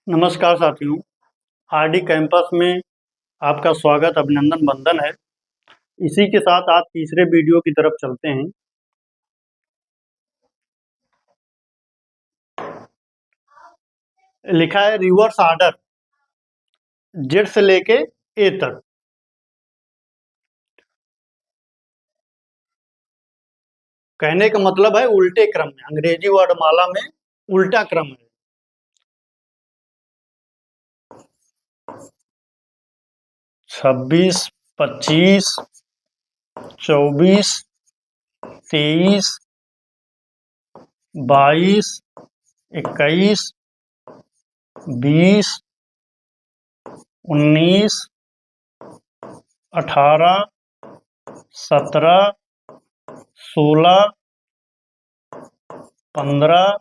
नमस्कार साथियों, RD campus में आपका स्वागत अभिनंदन वंदन है। इसी के साथ आज तीसरे वीडियो की तरफ चलते हैं। लिखा है रिवर्स ऑर्डर जेड से लेके ए तक। कहने का मतलब है उल्टे क्रम में, अंग्रेजी वर्णमाला में उल्टा क्रम है। छब्बीस, 25, 24, 23, 22, 21, 20, 19, 18, 17, 16, 15,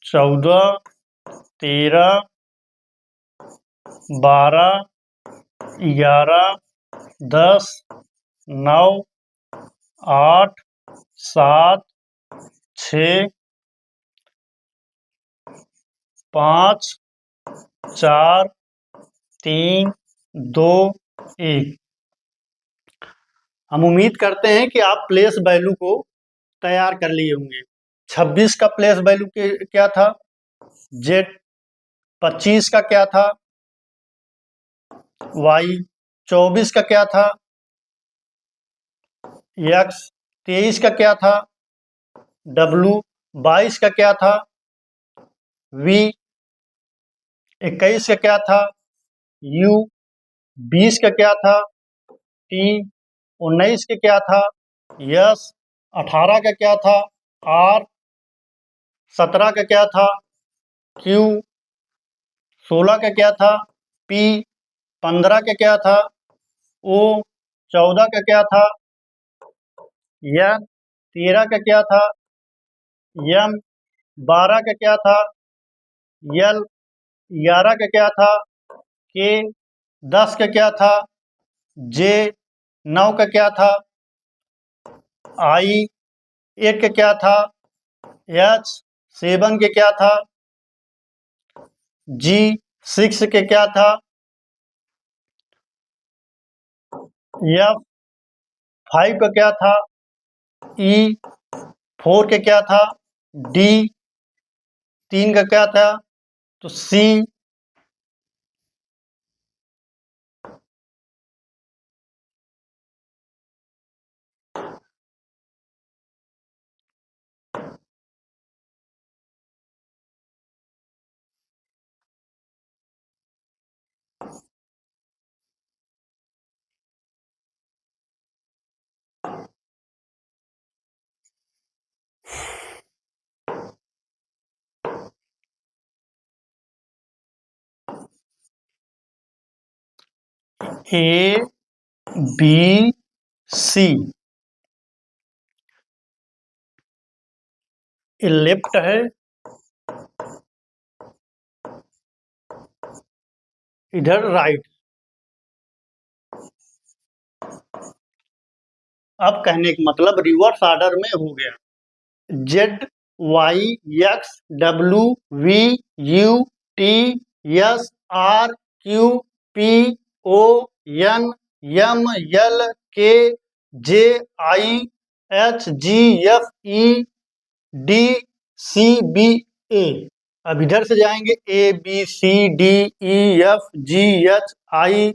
14, 13, 12, 11, 10, 9, 8, 7, 6, 5, 4, 3, 2, 1। हम उम्मीद करते हैं कि आप प्लेस वैल्यू को तैयार कर लिए होंगे। 26 का प्लेस वैल्यू क्या था? जेड। 25 का क्या था? वाई। 24 का क्या था? एक्स। 23 का क्या था? डब्लू। 22 का क्या था? वी। 21 का क्या था? यू। 20 का क्या था? टी। 19 का क्या था? यस। 18 का क्या था? आर। 17 का क्या था? क्यू। 16 का क्या था? पी। 15 का क्या था? ओ। 14 का क्या था? एन। 13 का क्या था? एम। 12 का क्या था? एल। 11 का क्या था? के। 10 का क्या था? जे। 9 का क्या था? आई। 8 का क्या था? एच। 7 के क्या था? जी। 6 के क्या था? एफ। 5 का क्या था? ई। 4 के क्या था? डी। 3 का क्या था? तो सी। ए बी सी। ये लेफ्ट है, इधर राइट। अब कहने का मतलब रिवर्स ऑर्डर में हो गया। Z, Y, X, W, V, U, T, S, R, Q, P, O, N, M, L, K, J, I, H, G, F, E, D, C, B, A. अब इधर से जाएंगे A B C D E F G H I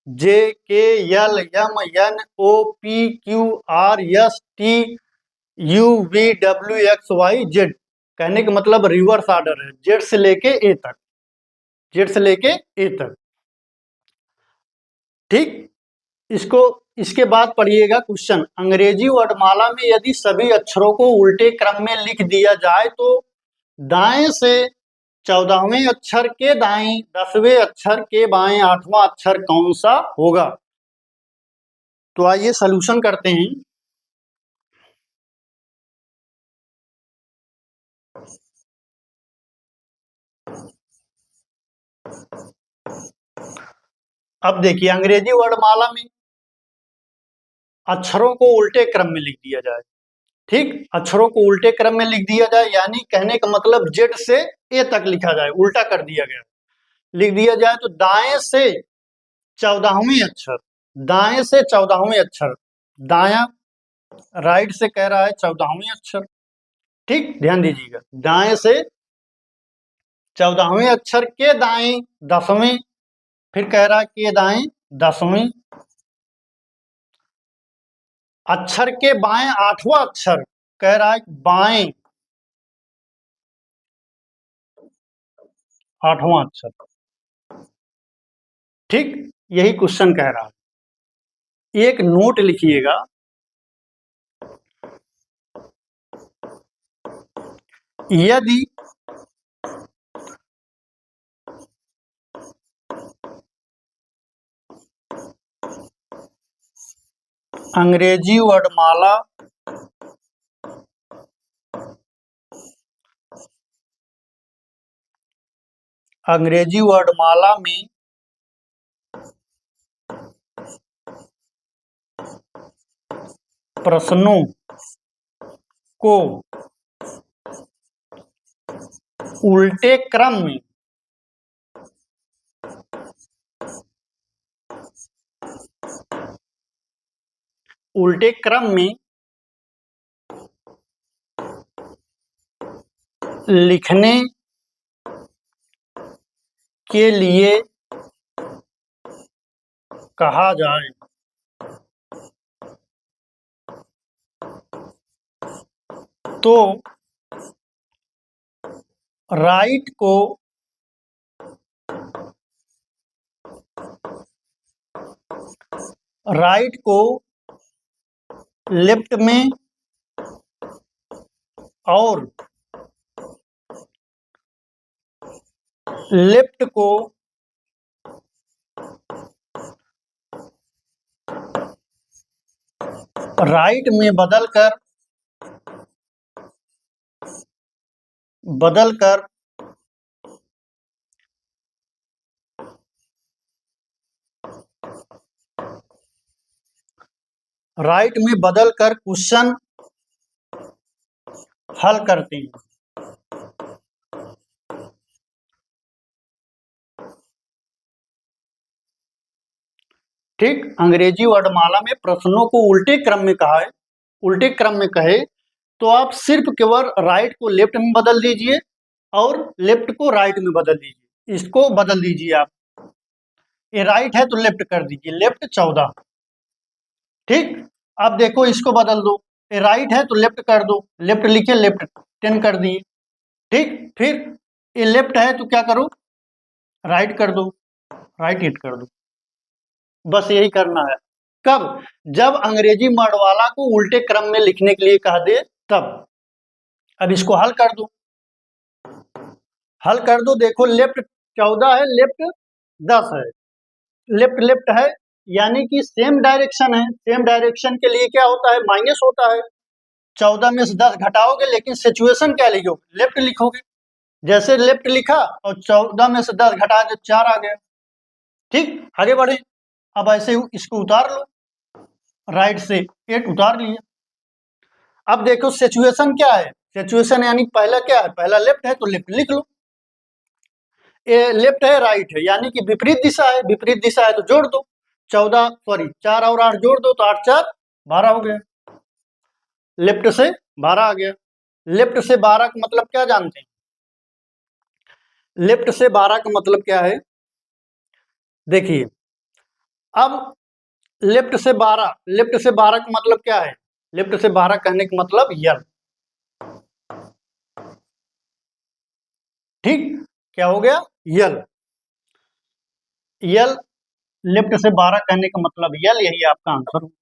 J K L M N O P Q R S T U V W X Y Z. कहने का मतलब reverse order है, Z से लेके ए तक, जेड से लेके ए तक। ठीक। इसको इसके बाद पढ़िएगा क्वेश्चन। अंग्रेजी वर्णमाला में यदि सभी अक्षरों को उल्टे क्रम में लिख दिया जाए तो दाएं से 14वें अक्षर के दाएं 10वें अक्षर के बाएं 8वां अक्षर कौन सा होगा? तो आइए सॉल्यूशन करते हैं। अब देखिए, अंग्रेजी वर्णमाला में अक्षरों को उल्टे क्रम में लिख दिया जाए ठीक, अक्षरों को उल्टे क्रम में लिख दिया जाए, यानी कहने का मतलब जेड से ए तक लिखा जाए, उल्टा कर दिया गया, लिख दिया जाए तो दाएं से 14वें अक्षर, दाएं से 14वें अक्षर, दाया राइट से कह रहा है 14वें अक्षर। ठीक, ध्यान दीजिएगा, दाएं से 14वें अक्षर के दाएं 10वें, फिर कह रहा है के दाएं 10वें, अक्षर के बाएं 8वां अक्षर, कह रहा है बाएं 8वां अक्षर। ठीक, यही क्वेश्चन कह रहा है। एक नोट लिखिएगा, यदि अंग्रेजी वर्णमाला में प्रश्नों को उल्टे क्रम में लिखने के लिए कहा जाए तो राइट को लेफ्ट में और लेफ्ट को राइट में बदलकर क्वेश्चन हल करते हैं। ठीक, अंग्रेजी वर्णमाला में प्रश्नों को उल्टे क्रम में कहा है, उल्टे क्रम में कहे तो आप सिर्फ केवल राइट को लेफ्ट में बदल दीजिए और लेफ्ट को राइट में बदल दीजिए। इसको बदल दीजिए आप, ये राइट है तो लेफ्ट कर दीजिए, लेफ्ट 14। ठीक, अब देखो इसको बदल दो, ये राइट है तो लेफ्ट कर दो, लेफ्ट लिखे लेफ्ट 10 कर दिए। ठीक, फिर ये लेफ्ट है तो क्या करो, राइट कर दो, राइट 8 कर दो, बस यही करना है। कब, जब अंग्रेजी वर्णमाला को उल्टे क्रम में लिखने के लिए कह दे तब। अब इसको हल कर दो, देखो लेफ्ट 14 है, लेफ्ट 10 है, लेफ्ट है, यानी कि सेम डायरेक्शन है, सेम डायरेक्शन के लिए क्या होता है, माइनस होता है। 14 में से 10 घटाओगे, लेकिन सिचुएशन क्या लिखोगे, लेफ्ट लिखोगे। जैसे लेफ्ट लिखा और 14 में से 10 घटा दे 4 आ गया। ठीक, आगे बढ़े, अब ऐसे इसको उतार लो, राइट से 8 उतार लिया। अब देखो सिचुएशन क्या है, सिचुएशन यानी पहला क्या है, पहला लेफ्ट है तो लेफ्ट लिख लो, ये लेफ्ट है राइट है, यानी कि विपरीत दिशा है, विपरीत दिशा है तो जोड़ दो, 4 और 8 जोड़ दो तो 8 4 12 हो गया, लेफ्ट से 12 आ गया। लेफ्ट से 12 का मतलब क्या जानते हैं, लेफ्ट से 12 का मतलब क्या है, देखिए अब लेफ्ट से 12 का मतलब क्या है, लेफ्ट से 12 कहने का मतलब यल। ठीक, क्या हो गया, यल, यल, लेफ्ट से 12 कहने का मतलब यल, यही आपका आंसर हो गया।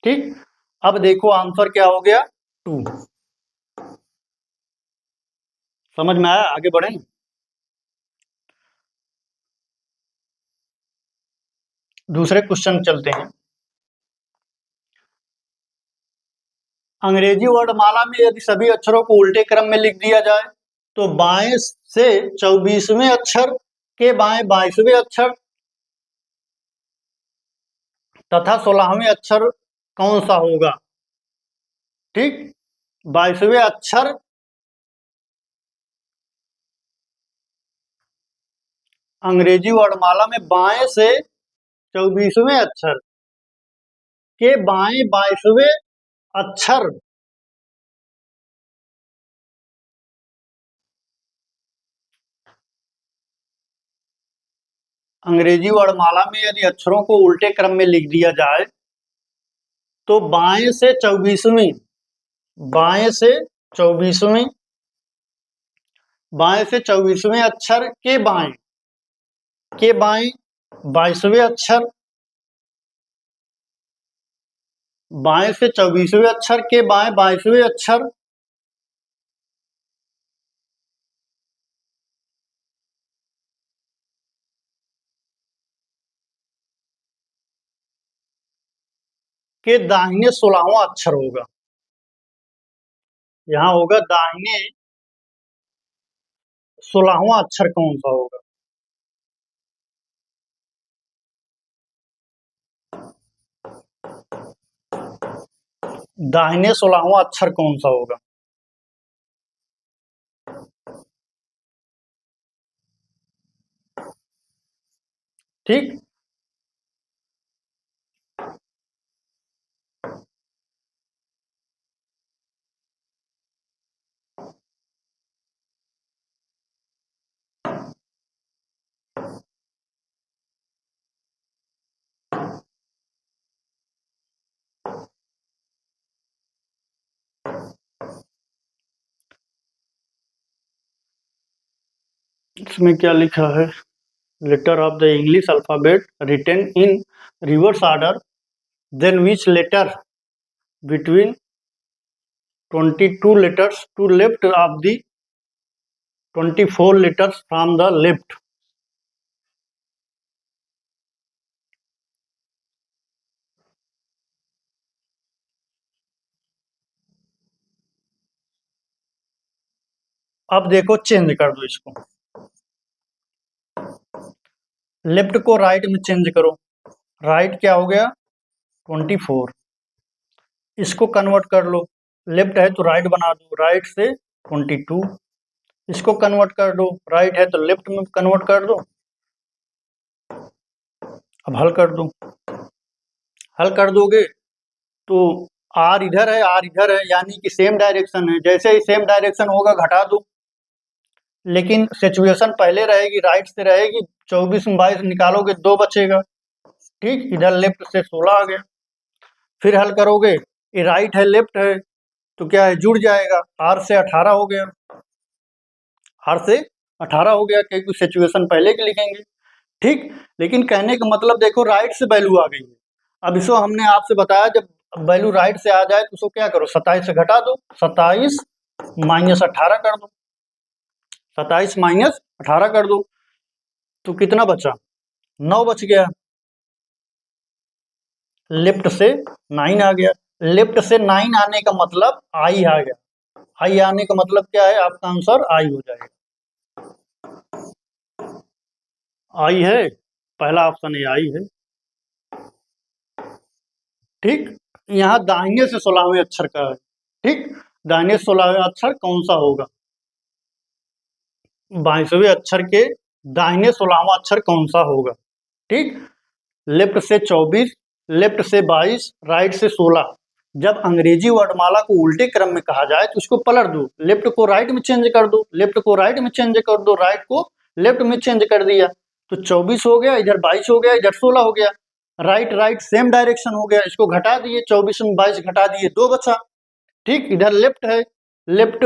ठीक, अब देखो आंसर क्या हो गया, 2। समझ में आया, आगे बढ़े। दूसरे क्वेश्चन चलते हैं। अंग्रेजी वर्णमाला में यदि सभी अक्षरों को उल्टे क्रम में लिख दिया जाए तो बाएं से 24वें अक्षर के बाएं 22वें अक्षर तथा 16वें अक्षर कौन सा होगा? ठीक, 22वें अक्षर अंग्रेजी वर्णमाला में बाएं से 24वें अक्षर के बाएं 22वें अक्षर अंग्रेजी वर्णमाला में यदि अक्षरों को उल्टे क्रम में लिख दिया जाए तो बाएं से 24वीं, बाएं से 24वीं, बाएं से 24वें अक्षर के बाएं 22वें अक्षर, बाएं से 24वें अक्षर के बाएं 22वें अक्षर, के दाहिने 16वां अक्षर होगा। यहां होगा दाहिने 16वां अक्षर कौन सा होगा? दाहिने 16वां अक्षर कौन सा होगा? ठीक, इसमें क्या लिखा है? Letter of the English alphabet written in reverse order, then which letter between 22 letters to left of the 24 letters from the left. अब देखो चेंज कर दो इसको, लेफ्ट को राइट में चेंज करो। राइट क्या हो गया? 24। इसको कन्वर्ट कर लो, लेफ्ट है तो राइट बना दो, राइट से 22। इसको कन्वर्ट कर दो, राइट है तो लेफ्ट में कन्वर्ट कर दो। अब हल कर दो, हल कर दोगे तो आर इधर है, आर इधर है, यानी कि सेम डायरेक्शन है। जैसे ही सेम डायरेक्शन होगा घटा दो, लेकिन सिचुएशन पहले रहेगी, राइट से रहेगी। 24 में 22 निकालोगे 2 बचेगा। ठीक, इधर लेफ्ट से 16 आ गया। फिर हल करोगे, ये राइट है लेफ्ट है तो क्या है, जुड़ जाएगा। आर से 18 हो गया, आर से 18 हो गया, क्योंकि सिचुएशन पहले की लिखेंगे। ठीक, लेकिन कहने का मतलब देखो राइट से वैल्यू आ गई है। अब इसको हमने आपसे बताया जब वैल्यू राइट से आ जाए तो उसको क्या करो, 27 से घटा दो, 27 माइनस 18 कर दो, 27 माइनस 18 कर दो तो कितना बचा? 9 बच गया। लेफ्ट से 9 आ गया। लेफ्ट से 9 आने का मतलब आई आ गया। आई आने का मतलब क्या है? आपका आंसर आई हो जाएगा। आई है, पहला ऑप्शन ये आई है। ठीक, यहाँ दाहिने से 16वें अक्षर का है। ठीक, दाहिने से 16वें अक्षर कौन सा होगा? 22वें अक्षर के दाहिने 16वां अक्षर कौन सा होगा? ठीक, लेफ्ट से 24, लेफ्ट से 22, राइट से 16। जब अंग्रेजी वर्णमाला को उल्टे क्रम में कहा जाए तो उसको पलट दो, लेफ्ट को राइट में चेंज कर दो, लेफ्ट को राइट में चेंज कर दो, राइट को लेफ्ट में चेंज कर दिया तो 24 हो गया, इधर 22 हो गया, इधर 16 हो गया। राइट राइट सेम डायरेक्शन हो गया, इसको घटा दिए, 24 में 22 घटा दिए, 2 बचा। ठीक, इधर लेफ्ट है, लेफ्ट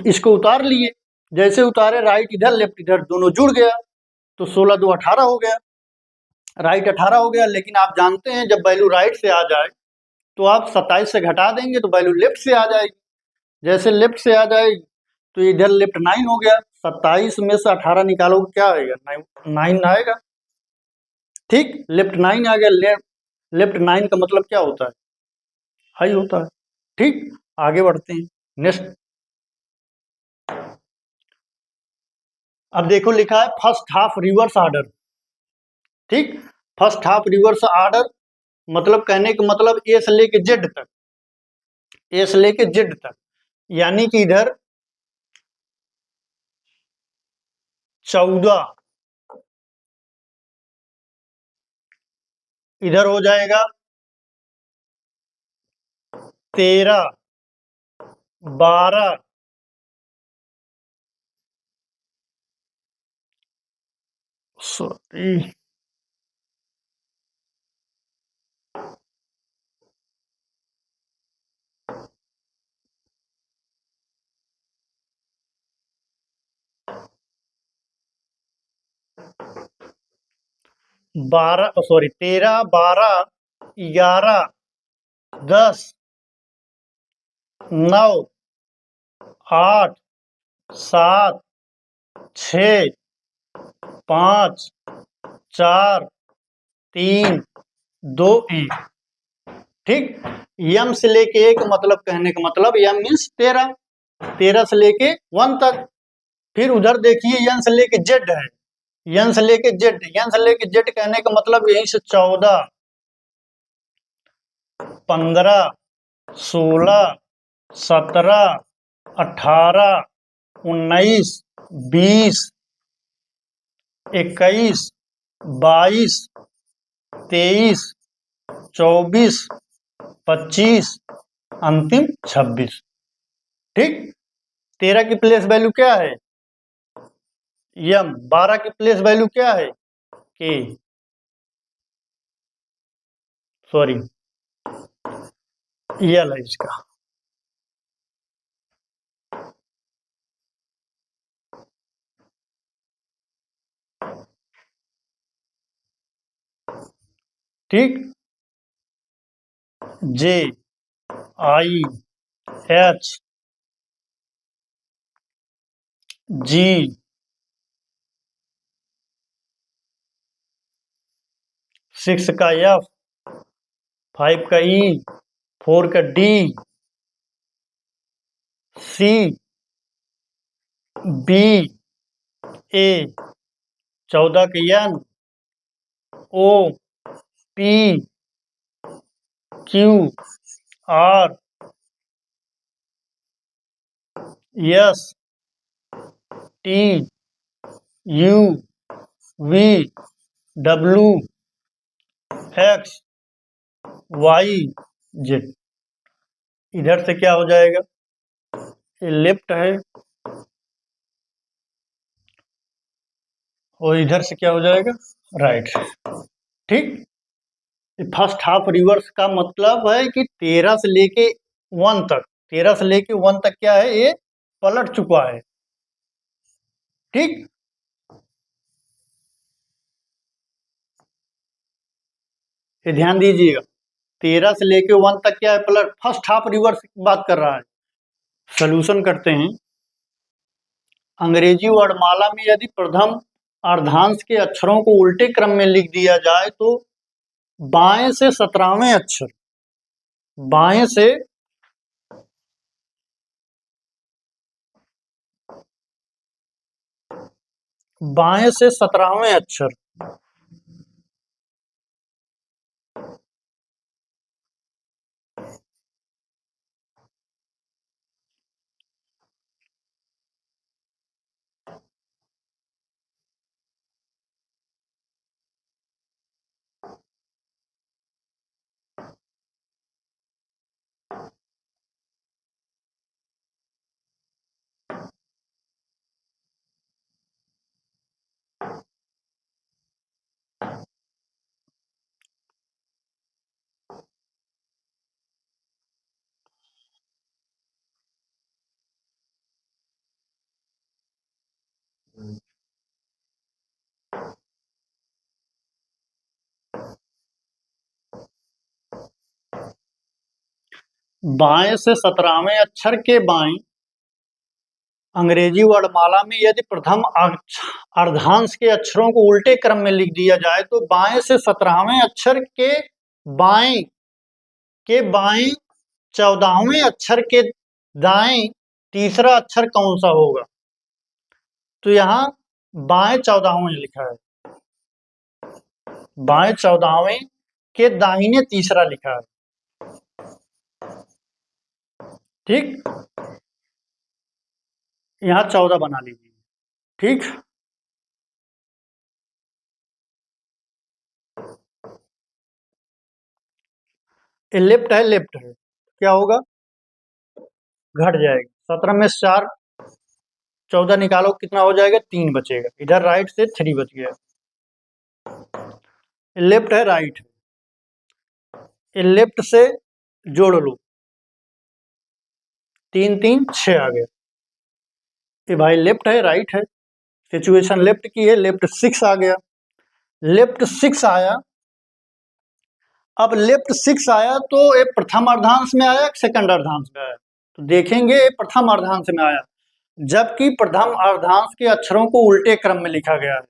इसको उतार लिए, जैसे उतारे राइट इधर लेफ्ट इधर दोनों जुड़ गया तो 16 2 18 हो गया, राइट 18 हो गया। लेकिन आप जानते हैं जब वैल्यू राइट से आ जाए तो आप 27 से घटा देंगे तो वैल्यू लेफ्ट से आ जाएगी। जैसे लेफ्ट से आ जाएगी तो इधर लेफ्ट 9 हो गया, 27 में से 18 निकालोगे क्या आएगा? 9 आएगा। ठीक, लेफ्ट 9 आ गया। लेफ्ट 9 का मतलब क्या होता है? हाई होता है। ठीक, आगे बढ़ते हैं नेक्स्ट। अब देखो लिखा है फर्स्ट हाफ रिवर्स ऑर्डर। ठीक, फर्स्ट हाफ रिवर्स ऑर्डर मतलब कहने का मतलब ए से लेके जेड तक, ए से लेके जेड तक, यानी कि इधर 14, इधर हो जाएगा 13, 12, सॉरी 12, सॉरी 13, 12, 11, 10, 9, 8, 7, 6, 5, 4, 3, 2, 1। ठीक, यम से लेके एक मतलब कहने का मतलब यम मीन्स 13, 13 से लेके 1 तक। फिर उधर देखिए यन से लेके जेड है, यन से लेके जेड, यन से लेके जेड कहने का मतलब यहीं से 14, 15, 16, 17, 18, 19, 20, 21, 22, 23, 24, 25, अंतिम 26। ठीक, 13 की प्लेस वैल्यू क्या है यम, 12 की प्लेस वैल्यू क्या है के, सॉरी यल है इसका। ठीक, जे आई एच जी 6 का एफ, 5 का ई, 4 का डी, सी, बी, ए, 14 का N, O, P, Q, R, S, T, U, V, W, X, Y, Z. इधर से क्या हो जाएगा, ये लेफ्ट है और इधर से क्या हो जाएगा, राइट। ठीक, फर्स्ट हाफ रिवर्स का मतलब है कि 13 से लेके 1 तक, 13 से लेके 1 तक क्या है, ये पलट चुका है। ठीक, ये ध्यान दीजिएगा, 13 से लेके 1 तक क्या है, पलट, फर्स्ट हाफ रिवर्स की बात कर रहा है। सोल्यूशन करते हैं। अंग्रेजी वर्णमाला में यदि प्रथम अर्धांश के अक्षरों को उल्टे क्रम में लिख दिया जाए तो बाएं से 17वें अक्षर, बाएं से बाएं से 17वें अक्षर, बाएं से 17वें अक्षर के बाएं अंग्रेजी वर्णमाला में यदि प्रथम अर्धांश के अक्षरों को उल्टे क्रम में लिख दिया जाए तो बाएं से 17वें अक्षर बाएं के बाएं 14वें अक्षर के दाएं तीसरा अक्षर कौन सा होगा। तो यहाँ बाएं 14वें लिखा है, बाएं 14वें के दाहिने तीसरा लिखा है। ठीक, यहाँ 14 बना लीजिए। ठीक, ये लेफ्ट है, लेफ्ट है, क्या होगा, घट जाएगा। 17 में से 4 14 निकालो, कितना हो जाएगा, 3 बचेगा। इधर राइट से 3 बच गया। लेफ्ट है, राइट है, ये लेफ्ट से जोड़ लो, 3 3 6 आ गया। ये भाई लेफ्ट है, राइट है, सिचुएशन लेफ्ट की है, लेफ्ट 6 आ गया। लेफ्ट 6 आया। अब लेफ्ट 6 आया तो ये प्रथम अर्धांश में आया, सेकंड अर्धांश में आया, तो देखेंगे ये प्रथम अर्धांश में आया, जबकि प्रथम अर्धांश के अक्षरों को उल्टे क्रम में लिखा गया है।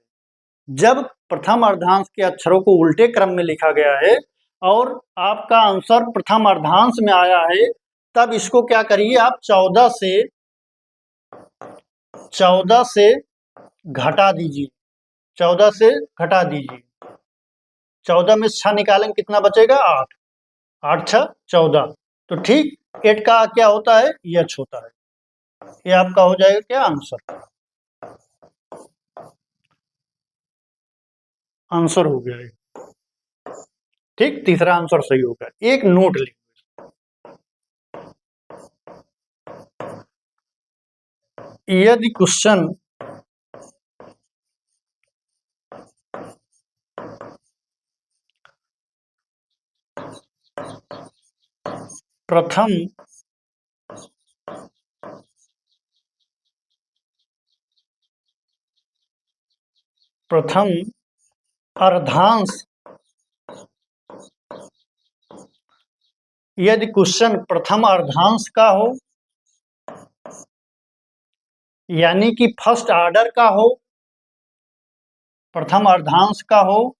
जब प्रथम अर्धांश के अक्षरों को उल्टे क्रम में लिखा गया है और आपका आंसर प्रथम अर्धांश में आया है, तब इसको क्या करिए आप, 14 से घटा दीजिए, 14 से घटा दीजिए। 14 में 6 निकालेंगे, कितना बचेगा, 8, 8 6 14। तो ठीक 8 का क्या होता है, एच होता है। ये आपका हो जाएगा क्या, आंसर। आंसर हो गया है। ठीक, तीसरा आंसर सही होगा। एक नोट लिख, यदि क्वेश्चन प्रथम अर्धांश, यदि क्वेश्चन प्रथम अर्धांश का हो, यानी कि फर्स्ट ऑर्डर का हो, प्रथम अर्धांश का हो,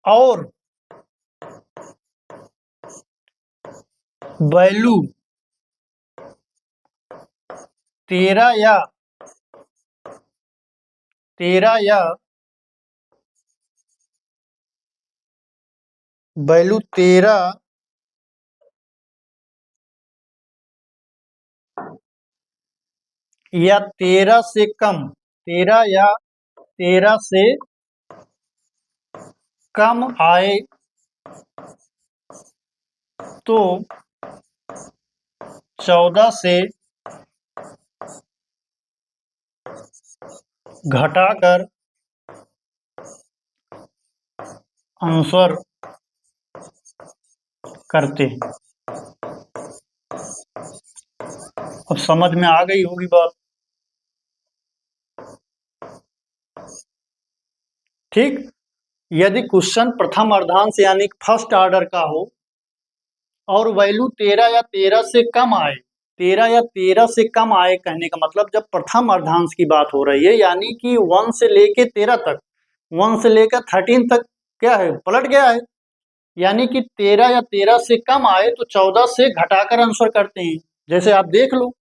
और वैल्यू 13 या वैल्यू 13 या 13 से कम, 13 या 13 से कम आए तो 14 से घटाकर आंसर करते हैं। अब समझ में आ गई होगी बात। ठीक, यदि क्वेश्चन प्रथम अर्धांश यानी फर्स्ट ऑर्डर का हो और वैल्यू 13 या 13 से कम आए, 13 या 13 से कम आए कहने का मतलब जब प्रथम अर्धांश की बात हो रही है, यानी कि 1 से लेके 13 तक, 1 से लेकर 13 तक क्या है, पलट गया है, यानी कि 13 या 13 से कम आए तो 14 से घटाकर आंसर करते हैं। जैसे आप देख लो,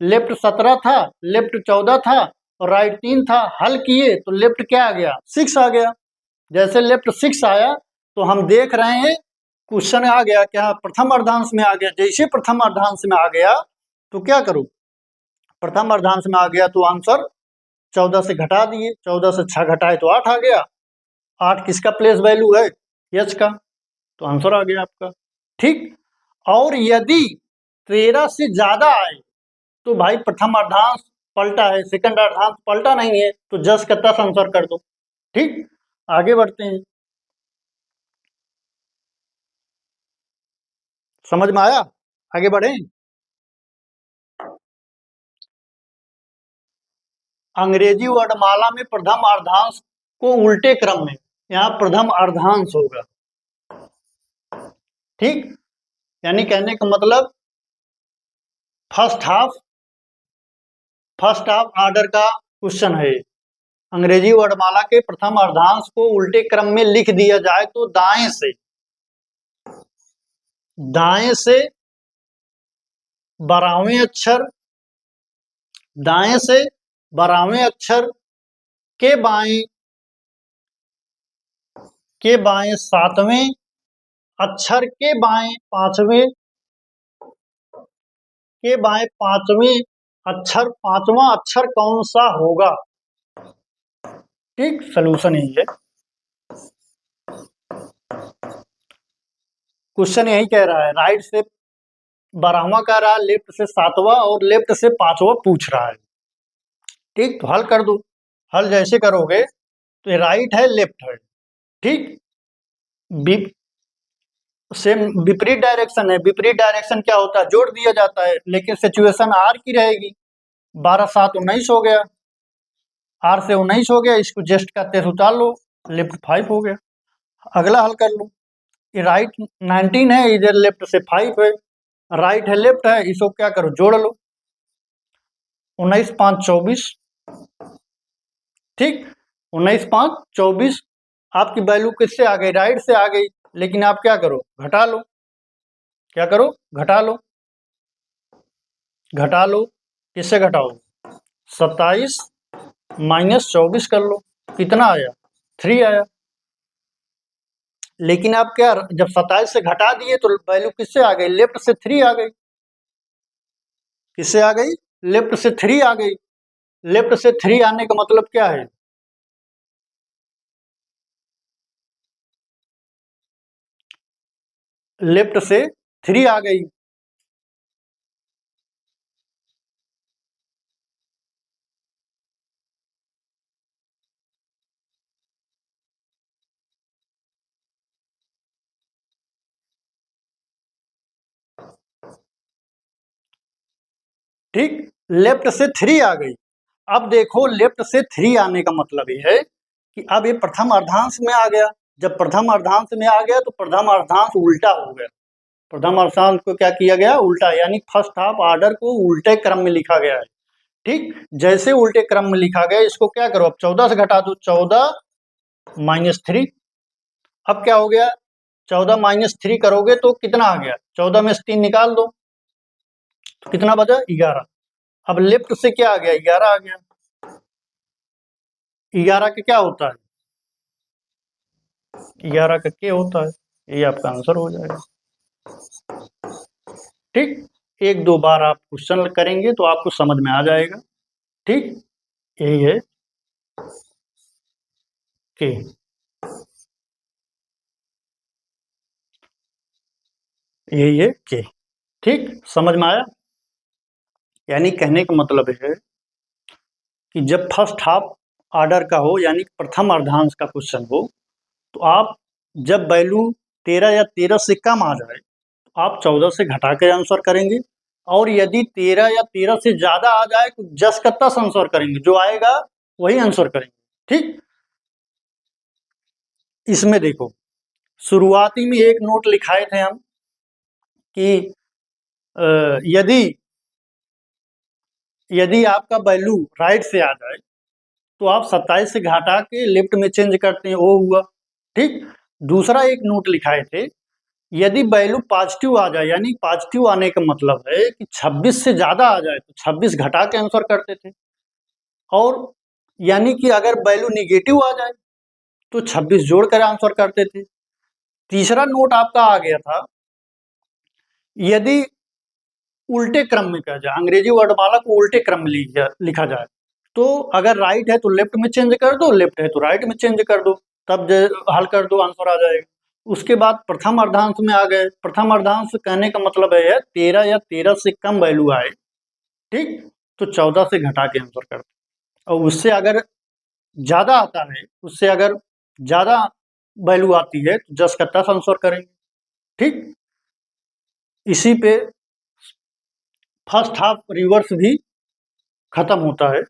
लेफ्ट 17 था, लेफ्ट 14 था और राइट 3 था, हल किए तो लेफ्ट क्या आ गया, 6 आ गया। जैसे लेफ्ट 6 आया तो हम देख रहे हैं क्वेश्चन आ गया क्या, प्रथम अर्धांश में आ गया। जैसे प्रथम अर्धांश में आ गया तो क्या करो, प्रथम अर्धांश में आ गया तो आंसर 14 से घटा दिए, 14 से 6 घटाए तो 8 आ गया। 8 किसका प्लेस वैल्यू है, एच का, तो आंसर आ गया आपका। ठीक, और यदि 13 से ज्यादा आए तो भाई प्रथम अर्धांश पलटा है, सेकंड अर्धांश पलटा नहीं है, तो जस का तस आंसर कर दो। ठीक, आगे बढ़ते हैं। समझ में आया, आगे बढ़े। अंग्रेजी वर्णमाला में प्रथम अर्धांश को उल्टे क्रम में, यहाँ प्रथम अर्धांश होगा। ठीक, यानी कहने का मतलब फर्स्ट हाफ ऑर्डर का क्वेश्चन है। अंग्रेजी वर्णमाला के प्रथम अर्धांश को उल्टे क्रम में लिख दिया जाए तो दाएं से 12वें अक्षर, दाएं से 12वें अक्षर के बाएं के बाएं सातवें अक्षर के बाएं पांचवें के बाएं पांचवें अक्षर पांचवा अक्षर कौन सा होगा? ठीक, सोल्यूशन यही है। क्वेश्चन यही कह रहा है, राइट से 12वां कह रहा है, लेफ्ट से 7वां और लेफ्ट से 5वां पूछ रहा है। ठीक, तो हल कर दो। हल जैसे करोगे तो ये राइट है लेफ्ट है, ठीक, सेम विपरीत डायरेक्शन है। विपरीत डायरेक्शन क्या होता है? जोड़ दिया जाता है, लेकिन सिचुएशन आर की रहेगी। 12 7 19 हो गया, आर से 19 हो गया, इसको जस्ट का 23 उतार लो, लेफ्ट 5 हो गया। अगला हल कर लो, ये राइट 19 है, इधर लेफ्ट से 5 है, राइट है लेफ्ट है, इसको क्या करो जोड़ लो, 19 5 24। ठीक, 19 5 24 आपकी वैल्यू किससे आ गई? राइट से आ गई, लेकिन आप क्या करो घटा लो, क्या करो घटा लो, घटा लो, किससे घटाओ? 27 माइनस 24 कर लो, कितना आया? 3 आया। लेकिन आप क्या, जब 27 से घटा दिए तो वैल्यू किससे आ गई? लेफ्ट से 3 आ गई। किससे आ गई? लेफ्ट से 3 आ गई। लेफ्ट से 3 आने का मतलब क्या है? लेफ्ट से 3 आ गई। ठीक, लेफ्ट से 3 आ गई। अब देखो, लेफ्ट से 3 आने का मतलब ये है कि अब ये प्रथम अर्धांश में आ गया। जब प्रथम अर्धांश में आ गया तो प्रथम अर्धांश उल्टा हो गया। प्रथम अर्धांश को क्या किया गया? उल्टा, यानी फर्स्ट हाफ ऑर्डर को उल्टे क्रम में लिखा गया है। ठीक, जैसे उल्टे क्रम में लिखा गया, इसको क्या करो, अब 14 से घटा दो, 14 माइनस 3। अब क्या हो गया? 14 माइनस 3 करोगे तो कितना आ गया? 14 में से 3 निकाल दो तो कितना बचा? 11। अब लेफ्ट से क्या आ गया? 11 आ गया। 11 का क्या होता है? 11 का क्या होता है? ये आपका आंसर हो जाएगा। ठीक, 1 2 बार आप क्वेश्चन करेंगे तो आपको समझ में आ जाएगा। ठीक, यही है कि यही है कि ठीक, समझ में आया? यानी कहने का मतलब है कि जब फर्स्ट हाफ ऑर्डर का हो, यानी प्रथम अर्धांश का क्वेश्चन हो, तो आप जब वैल्यू 13 या 13 से कम आ जाए तो आप 14 से घटा के आंसर करेंगे, और यदि 13 या 13 से ज़्यादा आ जाए तो जस का तस आंसर करेंगे, जो आएगा वही आंसर करेंगे। ठीक, इसमें देखो, शुरुआती में एक नोट लिखाए थे हम कि यदि यदि आपका वैल्यू राइट से आ जाए तो आप 27 से घटा के लेफ्ट में चेंज करते हैं, वो हुआ। ठीक, दूसरा एक नोट लिखाए थे, यदि वैल्यू पॉजिटिव आ जाए, यानी पॉजिटिव आने का मतलब है कि 26 से ज़्यादा आ जाए तो 26 घटा के आंसर करते थे, और यानी कि अगर वैल्यू निगेटिव आ जाए तो 26 जोड़ कर आंसर करते थे। तीसरा नोट आपका आ गया था, यदि उल्टे क्रम में कहा जाए, अंग्रेजी वर्णमाला को उल्टे क्रम में लिखा जाए, तो अगर राइट है तो लेफ्ट में चेंज कर दो, लेफ्ट है तो राइट में चेंज कर दो, तब हल कर दो, आंसर आ जाएगा। उसके बाद प्रथम अर्धांश में आ गए। प्रथम अर्धांश कहने का मतलब है 13 या 13 से कम वैल्यू आए, ठीक, तो 14 से घटा के आंसर कर दो, और उससे अगर ज़्यादा आता है, उससे अगर ज़्यादा वैल्यू आती है तो 10 का 10 आंसर करेंगे। ठीक, इसी पे फर्स्ट हाफ रिवर्स भी खत्म होता है।